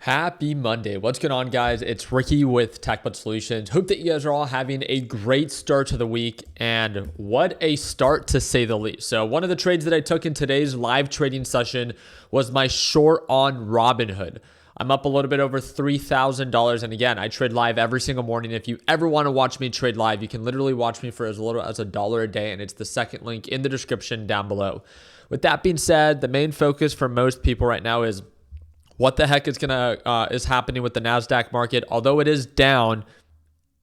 Happy Monday. What's going on, guys? It's Ricky with TechBud Solutions. Hope that you guys are all having a great start to the week, and what a start to say the least. So one of the trades that I took in today's live trading session was my short on Robinhood. I'm up a little bit over $3,000. And again, I trade live every single morning. If you ever want to watch me trade live, you can literally watch me for as little as $1 a day. And it's the second link in the description down below. With that being said, the main focus for most people right now is what the heck is happening with the NASDAQ market. Although it is down,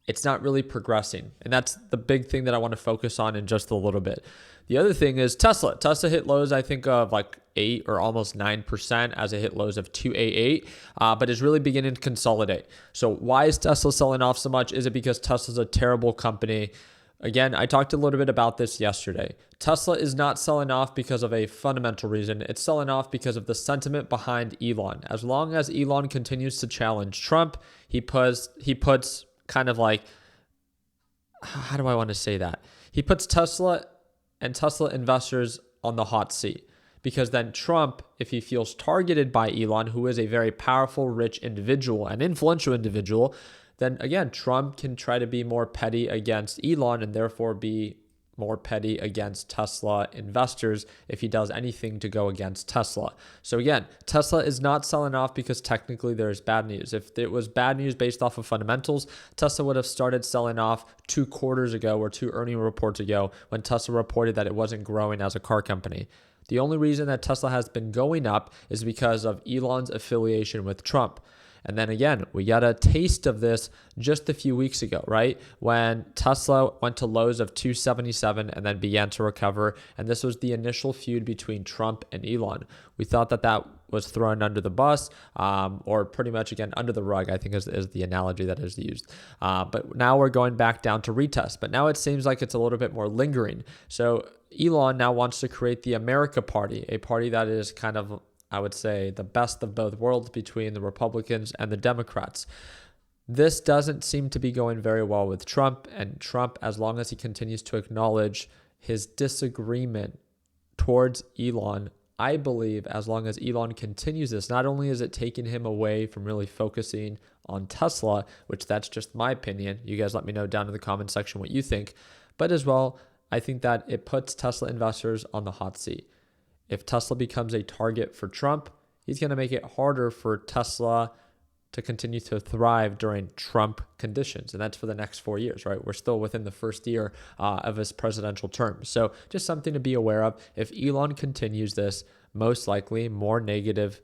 it's not really progressing. And that's the big thing that I want to focus on in just a little bit. The other thing is Tesla. Tesla hit lows, I think, of like 8 or almost 9% as it hit lows of 288, but is really beginning to consolidate. So why is Tesla selling off so much? Is it because Tesla's a terrible company? Again, I talked a little bit about this yesterday. Tesla is not selling off because of a fundamental reason. It's selling off because of the sentiment behind Elon. As long as Elon continues to challenge Trump, he puts kind of like, how do I want to say that? He puts Tesla and Tesla investors on the hot seat. Because then Trump, if he feels targeted by Elon, who is a very powerful, rich individual, an influential individual, then again, Trump can try to be more petty against Elon and therefore be more petty against Tesla investors if he does anything to go against Tesla. So again, Tesla is not selling off because technically there is bad news. If it was bad news based off of fundamentals, Tesla would have started selling off 2 quarters ago or 2 earning reports ago when Tesla reported that it wasn't growing as a car company. The only reason that Tesla has been going up is because of Elon's affiliation with Trump. And then again, we got a taste of this just a few weeks ago, right? When Tesla went to lows of 277 and then began to recover. And this was the initial feud between Trump and Elon. We thought that that was thrown under the bus, or pretty much, again, under the rug, I think is the analogy that is used. But now we're going back down to retest. But now it seems like it's a little bit more lingering. So Elon now wants to create the America Party, a party that is kind of, I would say, the best of both worlds between the Republicans and the Democrats. This doesn't seem to be going very well with Trump, and Trump, as long as he continues to acknowledge his disagreement towards Elon, I believe as long as Elon continues this, not only is it taking him away from really focusing on Tesla, which that's just my opinion. You guys let me know down in the comment section what you think, but as well, I think that it puts Tesla investors on the hot seat. If Tesla becomes a target for Trump, he's going to make it harder for Tesla to continue to thrive during Trump conditions. And that's for the next 4 years, right? We're still within the first year of his presidential term. So just something to be aware of. If Elon continues this, most likely more negative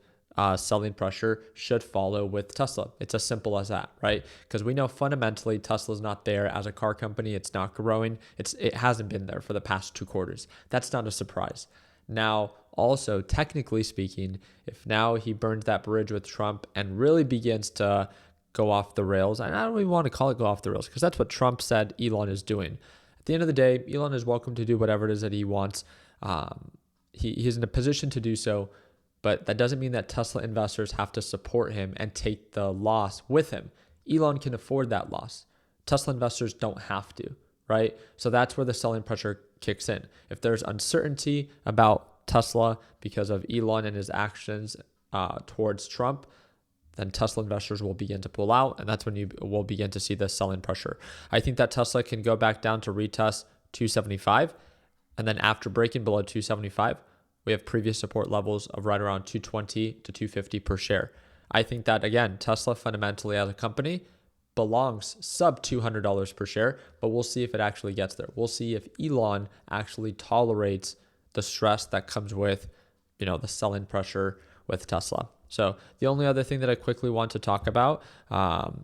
selling pressure should follow with Tesla. It's as simple as that, right? Because we know fundamentally Tesla's not there as a car company. It's not growing. It hasn't been there for the past 2 quarters. That's not a surprise. Now, also, technically speaking, if now he burns that bridge with Trump and really begins to go off the rails, and I don't even want to call it go off the rails because that's what Trump said Elon is doing. At the end of the day, Elon is welcome to do whatever it is that he wants. He's in a position to do so, but that doesn't mean that Tesla investors have to support him and take the loss with him. Elon can afford that loss. Tesla investors don't have to, right? So that's where the selling pressure kicks in. If there's uncertainty about Tesla because of Elon and his actions towards Trump, then Tesla investors will begin to pull out, and that's when you will begin to see the selling pressure. I think that Tesla can go back down to retest 275, and then after breaking below 275, we have previous support levels of right around 220 to 250 per share. I think that, again, Tesla fundamentally as a company belongs sub $200 per share, but we'll see if it actually gets there. We'll see if Elon actually tolerates the stress that comes with, the selling pressure with Tesla. So the only other thing that I quickly want to talk about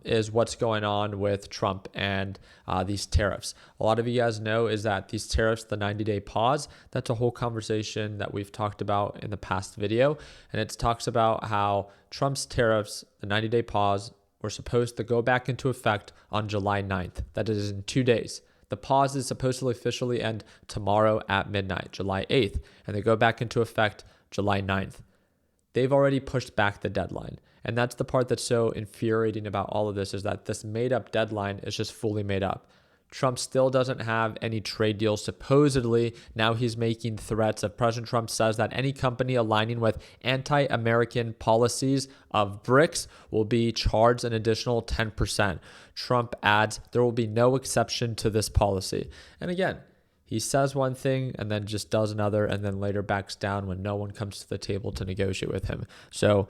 is what's going on with Trump and these tariffs. A lot of you guys know is that these tariffs, the 90-day pause, that's a whole conversation that we've talked about in the past video. And it talks about how Trump's tariffs, the 90-day pause, were supposed to go back into effect on July 9th. That is in 2 days. The pause is supposed to officially end tomorrow at midnight, July 8th, and they go back into effect July 9th. They've already pushed back the deadline. And that's the part that's so infuriating about all of this is that this made up deadline is just fully made up. Trump still doesn't have any trade deals. Supposedly, now he's making threats. If President Trump says that any company aligning with anti-American policies of BRICS will be charged an additional 10%. Trump adds there will be no exception to this policy. And again, he says one thing and then just does another and then later backs down when no one comes to the table to negotiate with him. So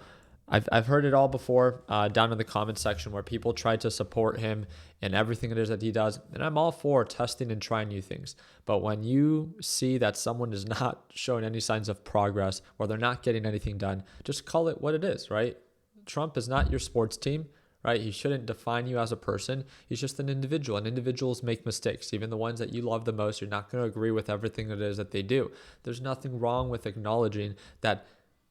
I've heard it all before down in the comment section where people try to support him in everything it is that he does. And I'm all for testing and trying new things. But when you see that someone is not showing any signs of progress or they're not getting anything done, just call it what it is, right? Trump is not your sports team, right? He shouldn't define you as a person. He's just an individual, and individuals make mistakes. Even the ones that you love the most, you're not going to agree with everything it is that they do. There's nothing wrong with acknowledging that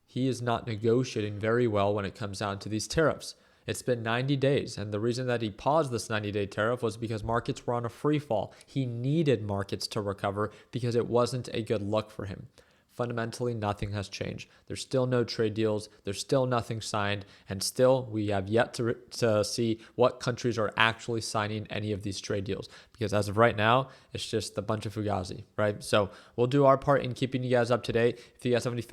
he is not negotiating very well when it comes down to these tariffs. It's been 90 days, and the reason that he paused this 90-day tariff was because markets were on a free fall. He needed markets to recover because it wasn't a good look for him. Fundamentally, nothing has changed. There's still no trade deals. There's still nothing signed. And still, we have yet to see what countries are actually signing any of these trade deals. Because as of right now, it's just a bunch of fugazi, right? So we'll do our part in keeping you guys up to date. If you guys have any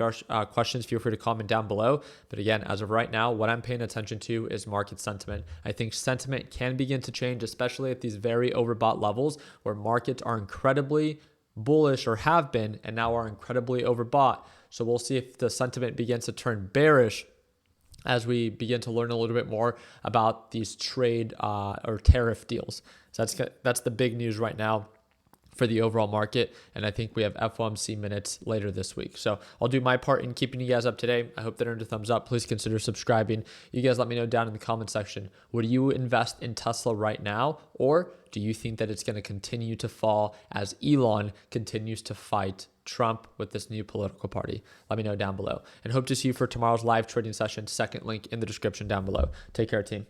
questions, feel free to comment down below. But again, as of right now, what I'm paying attention to is market sentiment. I think sentiment can begin to change, especially at these very overbought levels where markets are incredibly bullish or have been and now are incredibly overbought. So we'll see if the sentiment begins to turn bearish as we begin to learn a little bit more about these trade or tariff deals. So that's the big news right now for the overall market. And I think we have FOMC minutes later this week. So I'll do my part in keeping you guys up to date. I hope that earned a thumbs up. Please consider subscribing. You guys let me know down in the comment section. Would you invest in Tesla right now? Or do you think that it's going to continue to fall as Elon continues to fight Trump with this new political party? Let me know down below. And hope to see you for tomorrow's live trading session. Second link in the description down below. Take care, team.